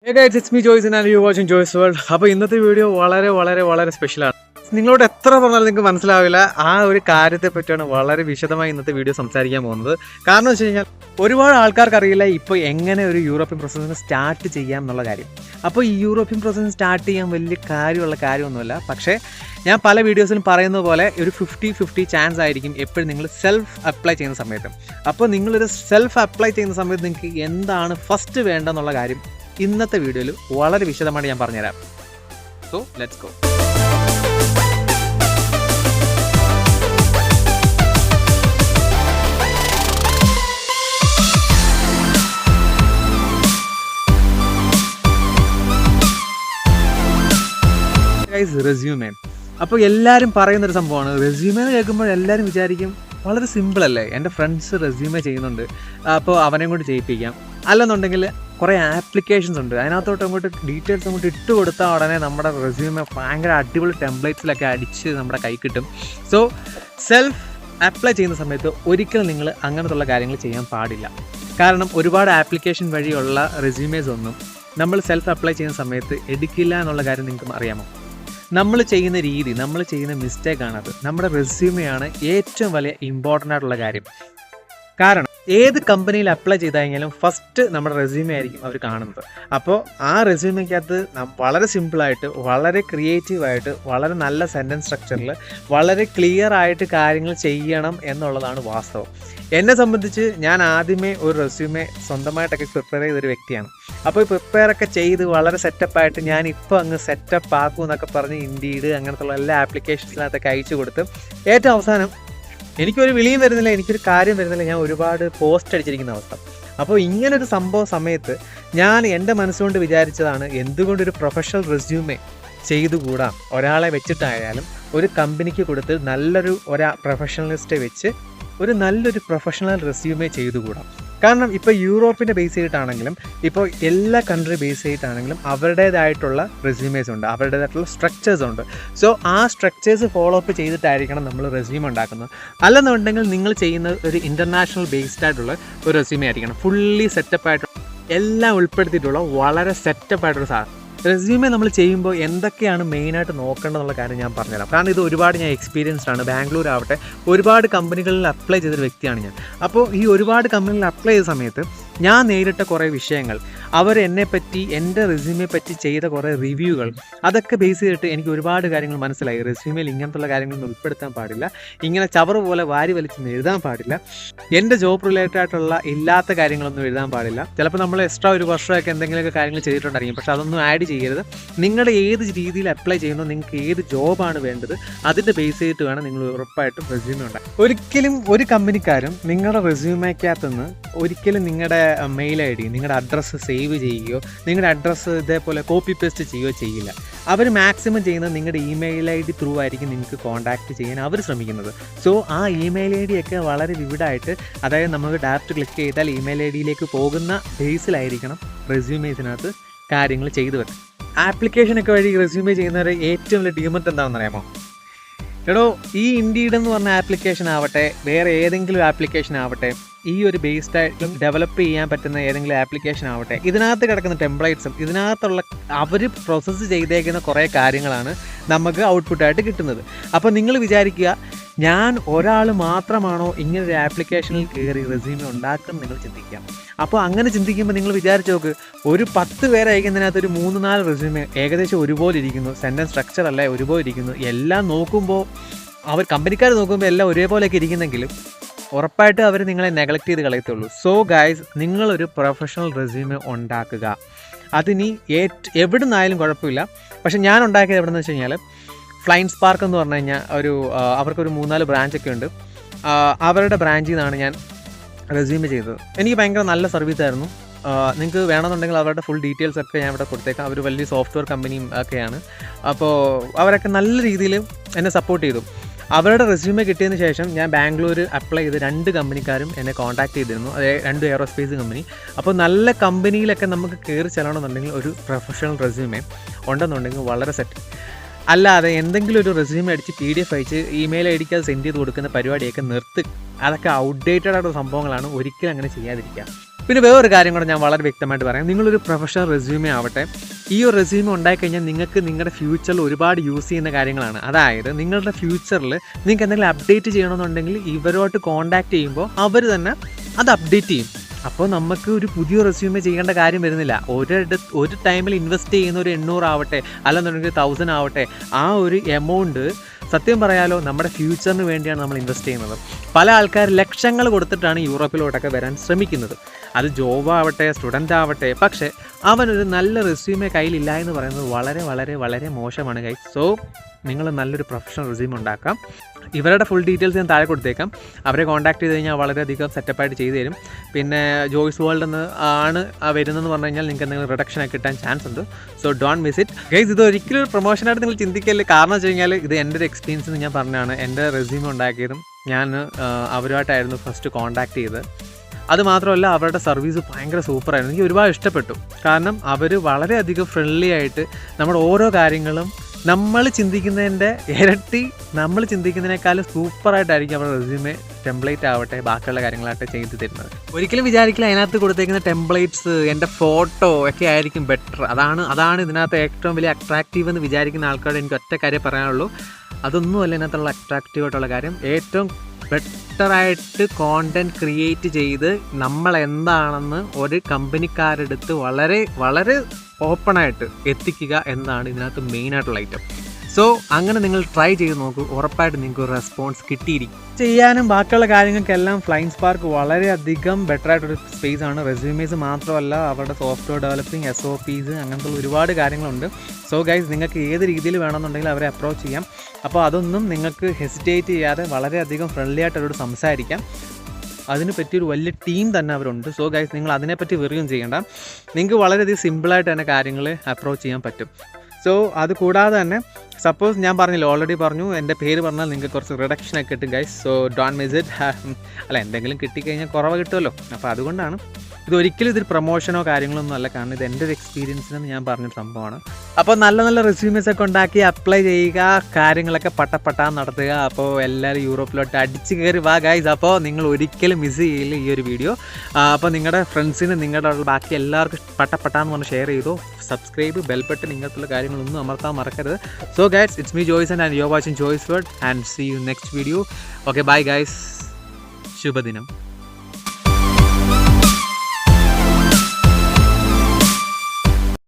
Hey guys, it's me Joyce and you're watching Joyce World. അപ്പോൾ ഇന്നത്തെ video വളരെ സ്പെഷ്യലാണ്. നിങ്ങളോട് എത്ര പറഞ്ഞാലും നിങ്ങൾക്ക് മനസ്സിലാവില്ല. ആ ഒരു കാര്യത്തെ പറ്റിയാണ് വളരെ വിശദമായി ഇന്നത്തെ വീഡിയോ സംസാരിക്കാൻ പോകുന്നത്. കാരണം വെച്ച് കഴിഞ്ഞാൽ ഒരുപാട് ആൾക്കാർക്ക് അറിയില്ല ഇപ്പോൾ എങ്ങനെ ഒരു യൂറോപ്യൻ പ്രോസസ്സിന് സ്റ്റാർട്ട് ചെയ്യാം എന്നുള്ള കാര്യം. അപ്പോൾ ഈ യൂറോപ്യൻ പ്രോസസ്സിന് സ്റ്റാർട്ട് ചെയ്യാൻ വലിയ കാര്യമൊന്നുമില്ല. പക്ഷേ ഞാൻ പല വീഡിയോസിലും പറയുന്നത് പോലെ ഒരു 50-50 ചാൻസ് ആയിരിക്കും എപ്പോഴും നിങ്ങൾ സെൽഫ് അപ്ലൈ ചെയ്യുന്ന സമയത്ത്. അപ്പോൾ നിങ്ങളൊരു സെൽഫ് അപ്ലൈ ചെയ്യുന്ന സമയത്ത് നിങ്ങൾക്ക് എന്താണ് ഫസ്റ്റ് വേണ്ടതെന്നുള്ള കാര്യം ഇന്നത്തെ വീഡിയോയിൽ വളരെ വിശദമായിട്ട് ഞാൻ പറഞ്ഞുതരാം. So let's go. റെസ്യൂമേ. അപ്പോൾ എല്ലാവരും പറയുന്നൊരു സംഭവമാണ് റെസ്യൂമേ എന്ന് കേൾക്കുമ്പോൾ എല്ലാവരും വിചാരിക്കും വളരെ സിമ്പിളല്ലേ, എൻ്റെ ഫ്രണ്ട്സ് റെസ്യൂമേ ചെയ്യുന്നുണ്ട്, അപ്പോൾ അവനെ കൊണ്ട് ചെയ്യിപ്പിക്കാം. അല്ലെന്നുണ്ടെങ്കിൽ കുറേ ആപ്ലിക്കേഷൻസ് ഉണ്ട്, അതിനകത്തോട്ട് അങ്ങോട്ട് ഡീറ്റെയിൽസ് അങ്ങോട്ട് ഇട്ട് കൊടുത്താൽ ഉടനെ നമ്മുടെ റെസ്യൂമേ ഭയങ്കര അടിപൊളി ടെംപ്ലേറ്റ്സിലൊക്കെ അടിച്ച് നമ്മുടെ കൈ കിട്ടും. സോ സെൽഫ് അപ്ലൈ ചെയ്യുന്ന സമയത്ത് ഒരിക്കലും നിങ്ങൾ അങ്ങനത്തുള്ള കാര്യങ്ങൾ ചെയ്യാൻ പാടില്ല. കാരണം ഒരുപാട് ആപ്ലിക്കേഷൻ വഴിയുള്ള റെസ്യൂമേസ് ഒന്നും നമ്മൾ സെൽഫ് അപ്ലൈ ചെയ്യുന്ന സമയത്ത് എടുക്കില്ല എന്നുള്ള കാര്യം നിങ്ങൾക്ക് അറിയാമോ? നമ്മൾ ചെയ്യുന്ന രീതി, നമ്മൾ ചെയ്യുന്ന മിസ്റ്റേക്കാണത്. നമ്മുടെ റെസ്യൂമെയാണ് ഏറ്റവും വലിയ ഇമ്പോർട്ടൻ്റ് ആയിട്ടുള്ള കാര്യം. കാരണം ഏത് കമ്പനിയിൽ അപ്ലൈ ചെയ്ത് കഴിഞ്ഞാലും ഫസ്റ്റ് നമ്മുടെ റെസ്യൂമേ ആയിരിക്കും അവർ കാണുന്നത്. അപ്പോൾ ആ റെസ്യൂമേക്കകത്ത് വളരെ സിമ്പിളായിട്ട്, വളരെ ക്രിയേറ്റീവായിട്ട്, വളരെ നല്ല സെൻറ്റൻസ് സ്ട്രക്ചറിൽ, വളരെ ക്ലിയർ ആയിട്ട് കാര്യങ്ങൾ ചെയ്യണം എന്നുള്ളതാണ് വാസ്തവം. എന്നെ സംബന്ധിച്ച് ഞാൻ ആദ്യമേ ഒരു റെസ്യൂമേ സ്വന്തമായിട്ടൊക്കെ പ്രിപ്പയർ ചെയ്തൊരു വ്യക്തിയാണ്. അപ്പോൾ ഈ പ്രിപ്പയറൊക്കെ ചെയ്ത് വളരെ സെറ്റപ്പായിട്ട് ഞാനിപ്പോൾ അങ്ങ് സെറ്റപ്പ് ആക്കും എന്നൊക്കെ പറഞ്ഞ് ഇൻഡീഡ് അങ്ങനത്തുള്ള എല്ലാ ആപ്ലിക്കേഷൻസിനകത്തൊക്കെ അയച്ചു കൊടുത്ത് ഏറ്റവും അവസാനം എനിക്കൊരു വിളിയും വരുന്നില്ല, എനിക്കൊരു കാര്യം വരുന്നില്ല, ഞാൻ ഒരുപാട് പോസ്റ്റ് അടിച്ചിരിക്കുന്ന അവസ്ഥ. അപ്പോൾ ഇങ്ങനൊരു സംഭവ സമയത്ത് ഞാൻ എൻ്റെ മനസ്സുകൊണ്ട് വിചാരിച്ചതാണ് എന്തുകൊണ്ടൊരു പ്രൊഫഷണൽ റെസ്യൂമേ ചെയ്തുകൂടാ, ഒരാളെ വെച്ചിട്ടായാലും ഒരു കമ്പനിക്ക് കൊടുത്ത് നല്ലൊരു പ്രൊഫഷണലിസ്റ്റ് വെച്ച് ഒരു നല്ലൊരു പ്രൊഫഷണൽ റെസ്യൂമേ ചെയ്തുകൂടാം. കാരണം ഇപ്പോൾ യൂറോപ്പിൻ്റെ ബേസ് ചെയ്തിട്ടാണെങ്കിലും ഇപ്പോൾ എല്ലാ കൺട്രി ബേസ് ചെയ്തിട്ടാണെങ്കിലും അവരുടേതായിട്ടുള്ള റെസ്യൂമേസ് ഉണ്ട്, അവരുടേതായിട്ടുള്ള സ്ട്രക്ചേഴ്സ് ഉണ്ട്. സോ ആ സ്ട്രക്ചേഴ്സ് ഫോളോ അപ്പ് ചെയ്തിട്ടായിരിക്കണം നമ്മൾ റെസ്യൂമേ ഉണ്ടാക്കുന്നത്. അല്ലെന്നുണ്ടെങ്കിൽ നിങ്ങൾ ചെയ്യുന്ന ഒരു ഇൻ്റർനാഷണൽ ബേസ്ഡ് ആയിട്ടുള്ള ഒരു റെസ്യൂമേ ആയിരിക്കണം, ഫുള്ളി സെറ്റപ്പായിട്ടുള്ള എല്ലാം ഉൾപ്പെടുത്തിയിട്ടുള്ള വളരെ സെറ്റപ്പായിട്ടൊരു സാധനം. റെസ്യൂമേ നമ്മൾ ചെയ്യുമ്പോൾ എന്തൊക്കെയാണ് മെയിനായിട്ട് നോക്കേണ്ടതെന്നുള്ള കാര്യം ഞാൻ പറഞ്ഞുതരാം. കാരണം ഇത് ഒരുപാട് ഞാൻ എക്സ്പീരിയൻസ്ഡ് ആണ്. ബാംഗ്ലൂർ ആവട്ടെ ഒരുപാട് കമ്പനികളിൽ അപ്ലൈ ചെയ്തൊരു വ്യക്തിയാണ് ഞാൻ. അപ്പോൾ ഈ ഒരുപാട് കമ്പനികളിൽ അപ്ലൈ ചെയ്ത സമയത്ത് ഞാൻ നേരിട്ട കുറേ വിഷയങ്ങൾ, അവരെന്നെപ്പറ്റി, എൻ്റെ റെസ്യൂമെ പറ്റി ചെയ്ത കുറേ റിവ്യൂകൾ, അതൊക്കെ ബേസ് ചെയ്തിട്ട് എനിക്ക് ഒരുപാട് കാര്യങ്ങൾ മനസ്സിലായി. റെസ്യൂമേയിൽ ഇങ്ങനത്തുള്ള കാര്യങ്ങളൊന്നും ഉൾപ്പെടുത്താൻ പാടില്ല, ഇങ്ങനെ ചവറ് പോലെ വാരി വലിച്ചൊന്നും എഴുതാൻ പാടില്ല, എൻ്റെ ജോബ് റിലേറ്റഡ് ആയിട്ടുള്ള ഇല്ലാത്ത കാര്യങ്ങളൊന്നും എഴുതാൻ പാടില്ല. ചിലപ്പോൾ നമ്മൾ എക്സ്ട്രാ ഒരു വർഷമൊക്കെ എന്തെങ്കിലുമൊക്കെ കാര്യങ്ങൾ ചെയ്തിട്ടുണ്ടായിരിക്കും, പക്ഷേ അതൊന്നും ആഡ് ചെയ്യരുത്. നിങ്ങളുടെ ഏത് രീതിയിൽ അപ്ലൈ ചെയ്യുന്നോ, നിങ്ങൾക്ക് ഏത് ജോബാണ് വേണ്ടത് അതിൻ്റെ ബേസ് ചെയ്തിട്ട് വേണം നിങ്ങൾ ഉറപ്പായിട്ടും റെസ്യൂമേ ഉണ്ടാക്കുക. ഒരിക്കലും ഒരു കമ്പനിക്കാരും നിങ്ങളുടെ റെസ്യൂമേക്കകത്തുനിന്ന് ഒരിക്കലും നിങ്ങളുടെ മെയിൽ ഐ ഡി, നിങ്ങളുടെ അഡ്രസ്സ് സേവ് ചെയ്യുകയോ നിങ്ങളുടെ അഡ്രസ്സ് ഇതേപോലെ കോപ്പി പേസ്റ്റ് ചെയ്യുകയോ ചെയ്യില്ല. അവർ മാക്സിമം ചെയ്യുന്നത് നിങ്ങളുടെ ഇമെയിൽ ഐ ഡി ത്രൂ ആയിരിക്കും നിങ്ങൾക്ക് കോൺടാക്റ്റ് ചെയ്യാൻ അവർ ശ്രമിക്കുന്നത്. സോ ആ ഇമെയിൽ ഐ ഡിയൊക്കെ വളരെ വിവിഡായിട്ട്, അതായത് നമുക്ക് ഡയറക്റ്റ് ക്ലിക്ക് ചെയ്താൽ ഇമെയിൽ ഐ ഡിയിലേക്ക് പോകുന്ന ബേസിലായിരിക്കണം റെസ്യൂമേസിനകത്ത് കാര്യങ്ങൾ ചെയ്തു വെക്കുക. ആപ്ലിക്കേഷനൊക്കെ വഴി റെസ്യൂമേ ചെയ്യുന്നവരെ ഏറ്റവും വലിയ ഡിമെറിറ്റ് എന്താണെന്ന് അറിയാമോ? എടോ, ഈ ഇൻഡീഡ് എന്ന് പറഞ്ഞ ആപ്ലിക്കേഷൻ ആവട്ടെ, വേറെ ഏതെങ്കിലും ആപ്ലിക്കേഷൻ ആവട്ടെ, ഈ ഒരു ബേസ്ഡായിട്ടും ഡെവലപ്പ് ചെയ്യാൻ പറ്റുന്ന ഏതെങ്കിലും ആപ്ലിക്കേഷൻ ആവട്ടെ, ഇതിനകത്ത് കിടക്കുന്ന ടെംപ്ലേറ്റ്സും ഇതിനകത്തുള്ള അവർ പ്രോസസ്സ് ചെയ്തേക്കുന്ന കുറേ കാര്യങ്ങളാണ് നമുക്ക് ഔട്ട്പുട്ടായിട്ട് കിട്ടുന്നത്. അപ്പോൾ നിങ്ങൾ വിചാരിക്കുക ഞാൻ ഒരാൾ മാത്രമാണോ ഇങ്ങനൊരു ആപ്ലിക്കേഷനിൽ കയറി റെസ്യൂമേ ഉണ്ടാക്കുന്നത് നിങ്ങൾ ചിന്തിക്കാം. അപ്പോൾ അങ്ങനെ ചിന്തിക്കുമ്പോൾ നിങ്ങൾ വിചാരിച്ച് നോക്ക്, ഒരു 10 പേരെ അയക്കുന്നതിനകത്ത് ഒരു 3-4 റെസ്യൂമേ ഏകദേശം ഒരുപോലെ ഇരിക്കുന്നു, സെൻറ്റൻസ് സ്ട്രക്ചർ അല്ല ഒരുപോലെ ഇരിക്കുന്നു, എല്ലാം നോക്കുമ്പോൾ അവർ കമ്പനിക്കാർ നോക്കുമ്പോൾ എല്ലാം ഒരേപോലെയൊക്കെ ഇരിക്കുന്നെങ്കിലും ഉറപ്പായിട്ട് അവർ നിങ്ങളെ നെഗ്ലക്റ്റ് ചെയ്ത് കളയത്തുള്ളൂ. സോ ഗൈസ്, നിങ്ങളൊരു പ്രൊഫഷണൽ റെസ്യൂമേ ഉണ്ടാക്കുക. അതിനി എവിടെ നിന്നായാലും കുഴപ്പമില്ല. പക്ഷേ ഞാൻ ഉണ്ടാക്കിയത് എവിടെ നിന്ന് വെച്ച് കഴിഞ്ഞാൽ ഫ്ലൈൻ സ്പാർക്ക് എന്ന് പറഞ്ഞു കഴിഞ്ഞാൽ അവർക്കൊരു 3-4 ബ്രാഞ്ചൊക്കെ ഉണ്ട്. അവരുടെ ബ്രാഞ്ചിൽ നിന്നാണ് ഞാൻ റെസ്യൂമേ ചെയ്തത്. എനിക്ക് ഭയങ്കര നല്ല സർവീസ് ആയിരുന്നു. നിങ്ങൾക്ക് വേണമെന്നുണ്ടെങ്കിൽ അവരുടെ ഫുൾ ഡീറ്റെയിൽസ് ഒക്കെ ഞാൻ ഇവിടെ കൊടുത്തേക്കാം. അവർ വലിയ സോഫ്റ്റ്വെയർ കമ്പനിയും ഒക്കെയാണ്. അപ്പോൾ അവരൊക്കെ നല്ല രീതിയിൽ എന്നെ സപ്പോർട്ട് ചെയ്തു. അവരുടെ റെസ്യൂമേ കിട്ടിയതിന് ശേഷം ഞാൻ ബാംഗ്ലൂർ അപ്ലൈ ചെയ്ത് 2 കമ്പനിക്കാരും എന്നെ കോൺടാക്ട് ചെയ്തിരുന്നു, അതേ 2 എയറോസ്പേസ് കമ്പനി. അപ്പോൾ നല്ല കമ്പനിയിലൊക്കെ നമുക്ക് കയറി ചെല്ലണമെന്നുണ്ടെങ്കിൽ ഒരു പ്രൊഫഷണൽ റെസ്യൂമേ ഉണ്ടെന്നുണ്ടെങ്കിൽ വളരെ സെറ്റ്. അല്ലാതെ എന്തെങ്കിലും ഒരു റെസ്യൂമേ അടിച്ച് PDF അയച്ച് ഇമെയിൽ ഐ ഡിക്ക് അത് സെൻഡ് ചെയ്ത് കൊടുക്കുന്ന പരിപാടിയൊക്കെ നിർത്തി. അതൊക്കെ ഔട്ട്ഡേറ്റഡ് ആയിട്ടുള്ള സംഭവങ്ങളാണ്. ഒരിക്കലും അങ്ങനെ ചെയ്യാതിരിക്കുക. പിന്നെ വേറൊരു കാര്യം കൂടെ ഞാൻ വളരെ വ്യക്തമായിട്ട് പറയാം. നിങ്ങളൊരു പ്രൊഫഷണൽ റെസ്യൂമേ ആവട്ടെ, ഈ ഒരു റെസ്യൂമേ ഉണ്ടായിക്കഴിഞ്ഞാൽ നിങ്ങൾക്ക് നിങ്ങളുടെ ഫ്യൂച്ചറിൽ ഒരുപാട് യൂസ് ചെയ്യുന്ന കാര്യങ്ങളാണ്. അതായത് നിങ്ങളുടെ ഫ്യൂച്ചറിൽ നിങ്ങൾക്ക് എന്തെങ്കിലും അപ്ഡേറ്റ് ചെയ്യണമെന്നുണ്ടെങ്കിൽ ഇവരോട്ട് കോൺടാക്ട് ചെയ്യുമ്പോൾ അവർ തന്നെ അത് അപ്ഡേറ്റ് ചെയ്യും. അപ്പോൾ നമുക്ക് ഒരു പുതിയ റെസ്യൂമേ ചെയ്യേണ്ട കാര്യം വരുന്നില്ല. ഒരു ടൈമിൽ ഇൻവെസ്റ്റ് ചെയ്യുന്ന ഒരു 800 ആവട്ടെ അല്ലെന്നുണ്ടെങ്കിൽ 1000 ആവട്ടെ, ആ ഒരു എമൗണ്ട് സത്യം പറയാലോ നമ്മുടെ ഫ്യൂച്ചറിന് വേണ്ടിയാണ് നമ്മൾ ഇൻവെസ്റ്റ് ചെയ്യുന്നത്. പല ആൾക്കാർ ലക്ഷങ്ങൾ കൊടുത്തിട്ടാണ് യൂറോപ്പിലോട്ടൊക്കെ വരാൻ ശ്രമിക്കുന്നത്. അത് ജോബ് ആവട്ടെ, സ്റ്റുഡൻ്റ് ആവട്ടെ. പക്ഷേ അവനൊരു നല്ല റെസ്യൂമേ കയ്യിലില്ല എന്ന് പറയുന്നത് വളരെ വളരെ വളരെ മോശമാണ് ഗൈസ്. സോ നിങ്ങൾ നല്ലൊരു പ്രൊഫഷണൽ റെസ്യൂമേ ഉണ്ടാക്കാം. ഇവരുടെ ഫുൾ ഡീറ്റെയിൽസ് ഞാൻ താഴെ കൊടുത്തേക്കാം. അവരെ കോൺടാക്ട് ചെയ്ത് കഴിഞ്ഞാൽ വളരെയധികം സെറ്റപ്പായിട്ട് ചെയ്തു തരും. പിന്നെ ജോയ്സ് വേൾഡ് എന്ന് ആണ് വരുന്നതെന്ന് പറഞ്ഞു കഴിഞ്ഞാൽ നിങ്ങൾക്ക് എന്തെങ്കിലും റിഡക്ഷനൊക്കെ കിട്ടാൻ ചാൻസ് ഉണ്ട്. So don't miss it guys. ഇത് ഒരിക്കലും ഒരു പ്രൊമോഷനായിട്ട് നിങ്ങൾ ചിന്തിക്കല്ലേ. കാരണം വെച്ച് കഴിഞ്ഞാൽ ഇത് എൻ്റെ ഒരു എക്സ്പീരിയൻസ് ഞാൻ പറഞ്ഞതാണ്. എൻ്റെ റെസ്യൂമേ ഉണ്ടാക്കിയതും ഞാൻ അവരുമായിട്ടായിരുന്നു ഫസ്റ്റ് കോൺടാക്ട് ചെയ്തത്. അതുമാത്രമല്ല അവരുടെ സർവീസ് ഭയങ്കര സൂപ്പറായിരുന്നു. എനിക്ക് ഒരുപാട് ഇഷ്ടപ്പെട്ടു. കാരണം അവർ വളരെയധികം ഫ്രണ്ട്ലി ആയിട്ട് നമ്മുടെ ഓരോ കാര്യങ്ങളും നമ്മൾ ചിന്തിക്കുന്നതിൻ്റെ ഇരട്ടി നമ്മൾ ചിന്തിക്കുന്നതിനേക്കാളും സൂപ്പറായിട്ടായിരിക്കും അവരുടെ റെസ്യൂമേ ടെംപ്ലേറ്റ് ആവട്ടെ ബാക്കിയുള്ള കാര്യങ്ങളായിട്ട് ചെയ്ത് തരുന്നത്. ഒരിക്കലും വിചാരിക്കില്ല അതിനകത്ത് കൊടുത്തേക്കുന്ന ടെംപ്ലേറ്റ്സ് എൻ്റെ ഫോട്ടോ ഒക്കെ ആയിരിക്കും ബെറ്റർ. അതാണ് ഇതിനകത്ത് ഏറ്റവും വലിയ അട്രാക്റ്റീവ് എന്ന് വിചാരിക്കുന്ന ആൾക്കാരോട് എനിക്ക് ഒറ്റ കാര്യം പറയാനുള്ളൂ. അതൊന്നുമല്ല ഇതിനകത്തുള്ള അട്രാക്റ്റീവ് ആയിട്ടുള്ള കാര്യം. ഏറ്റവും ബെറ്ററായിട്ട് കോണ്ടൻറ്റ് ക്രിയേറ്റ് ചെയ്ത് നമ്മൾ എന്താണെന്ന് ഒരു കമ്പനിക്കാരെടുത്ത് വളരെ വളരെ ഓപ്പണായിട്ട് എത്തിക്കുക എന്നതാണ് ഇതിനകത്ത് മെയിനായിട്ടുള്ള ഐറ്റം. സോ അങ്ങനെ നിങ്ങൾ ട്രൈ ചെയ്ത് നോക്കൂ. ഉറപ്പായിട്ട് നിങ്ങൾക്ക് ഒരു റെസ്പോൺസ് കിട്ടിയിരിക്കും. ചെയ്യാനും ബാക്കിയുള്ള കാര്യങ്ങൾക്കെല്ലാം ഫ്ലൈയിങ് സ്പാർക്ക് വളരെയധികം ബെറ്ററായിട്ടൊരു സ്പേസ് ആണ്. റെസ്യൂമേസ് മാത്രമല്ല അവരുടെ സോഫ്റ്റ്വെയർ ഡെവലപ്പിംഗ്, SOPs അങ്ങനത്തെ ഒരുപാട് കാര്യങ്ങളുണ്ട്. സോ ഗൈസ് നിങ്ങൾക്ക് ഏത് രീതിയിൽ വേണമെന്നുണ്ടെങ്കിൽ അവരെ അപ്രോച്ച് ചെയ്യാം. അപ്പോൾ അതൊന്നും നിങ്ങൾക്ക് ഹെസിറ്റേറ്റ് ചെയ്യാതെ വളരെയധികം ഫ്രണ്ട്ലി ആയിട്ട് അവരോട് സംസാരിക്കാം. അതിന് പറ്റിയൊരു വലിയ ടീം തന്നെ അവരുണ്ട്. സോ ഗൈസ് നിങ്ങൾ അതിനെപ്പറ്റി വെറിയും ചെയ്യേണ്ട. നിങ്ങൾക്ക് വളരെയധികം സിമ്പിളായിട്ട് തന്നെ കാര്യങ്ങൾ അപ്രോച്ച് ചെയ്യാൻ പറ്റും. സോ അത് കൂടാതെ തന്നെ സപ്പോസ് ഞാൻ പറഞ്ഞില്ല, ഓൾറെഡി പറഞ്ഞു എൻ്റെ പേര് പറഞ്ഞാൽ നിങ്ങൾക്ക് കുറച്ച് റിഡക്ഷനൊക്കെ കിട്ടും guys. So don't miss it. അല്ല എന്തെങ്കിലും കിട്ടിക്കഴിഞ്ഞാൽ കുറവ് കിട്ടുമല്ലോ. അപ്പോൾ അതുകൊണ്ടാണ് ഇതൊരിക്കലും ഇതൊരു പ്രൊമോഷനോ കാര്യങ്ങളൊന്നും അല്ല. കാരണം ഇത് എൻ്റെ ഒരു എക്സ്പീരിയൻസിനെന്ന് ഞാൻ പറഞ്ഞൊരു സംഭവമാണ്. അപ്പോൾ നല്ല നല്ല റെസ്യൂമേസ് ഒക്കെ ഉണ്ടാക്കി അപ്ലൈ ചെയ്യുക, കാര്യങ്ങളൊക്കെ പട്ടപ്പട്ടാന്ന് നടത്തുക. അപ്പോൾ എല്ലാവരും യൂറോപ്പിലോട്ട് അടിച്ച് കയറി വാ ഗൈസ്. അപ്പോൾ നിങ്ങൾ ഒരിക്കലും മിസ് ചെയ്യില്ല ഈ ഒരു വീഡിയോ. അപ്പോൾ നിങ്ങളുടെ ഫ്രണ്ട്സിന് നിങ്ങളുടെ ബാക്കി എല്ലാവർക്കും പട്ടപ്പട്ടാന്ന് പറഞ്ഞ് ഷെയർ ചെയ്തു. സബ്സ്ക്രൈബ്, ബെൽ ബട്ടൺ ഇങ്ങനത്തുള്ള കാര്യങ്ങളൊന്നും അമർത്താൻ മറക്കരുത്. So guys, it's me Joyson and you are watching Joy's world and see you next video. Okay bye guys. ശുഭദിനം.